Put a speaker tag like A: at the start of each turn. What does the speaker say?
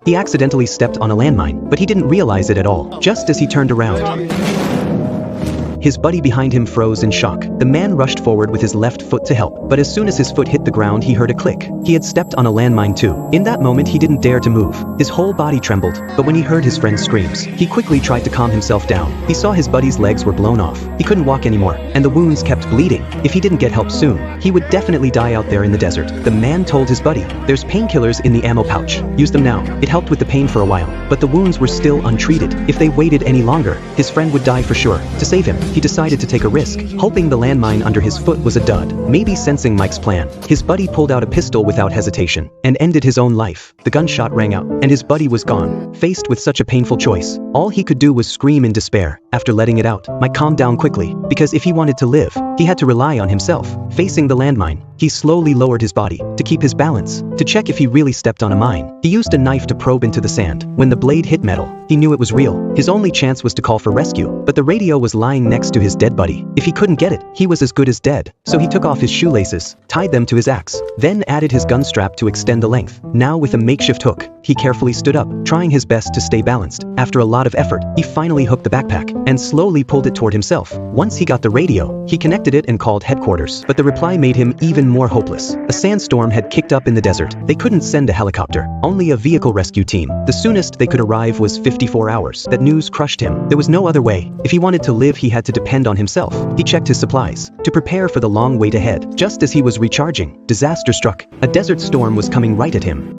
A: He accidentally stepped on a landmine, but he didn't realize it at all. Just as he turned around, his buddy behind him froze in shock. The man rushed forward with his left foot to help, but as soon as his foot hit the ground he heard a click. He had stepped on a landmine too. In that moment he didn't dare to move. His whole body trembled, but when he heard his friend's screams, he quickly tried to calm himself down. He saw his buddy's legs were blown off. He couldn't walk anymore, and the wounds kept bleeding. If he didn't get help soon, he would definitely die out there in the desert. The man told his buddy, "There's painkillers in the ammo pouch. Use them now." It helped with the pain for a while, but the wounds were still untreated. If they waited any longer, his friend would die for sure. To save him, he decided to take a risk, hoping the landmine under his foot was a dud. Maybe sensing Mike's plan, his buddy pulled out a pistol without hesitation and ended his own life. The gunshot rang out, and his buddy was gone. Faced with such a painful choice, all he could do was scream in despair. After letting it out, Mike calmed down quickly, because if he wanted to live, he had to rely on himself. Facing the landmine, he slowly lowered his body to keep his balance. To check if he really stepped on a mine, he used a knife to probe into the sand. When the blade hit metal, he knew it was real. His only chance was to call for rescue, but the radio was lying next to his dead buddy. If he couldn't get it, he was as good as dead. So he took off his shoelaces, tied them to his axe, then added his gun strap to extend the length. Now with a makeshift hook, he carefully stood up, trying his best to stay balanced. After a lot of effort, he finally hooked the backpack and slowly pulled it toward himself. Once he got the radio, he connected it and called headquarters, but the reply made him even more hopeless. A sandstorm had kicked up in the desert. They couldn't send a helicopter, only a vehicle rescue team. The soonest they could arrive was 54 hours. That news crushed him. There was no other way. If he wanted to live, he had to depend on himself. He checked his supplies to prepare for the long wait ahead. Just as he was recharging, disaster struck. A desert storm was coming right at him.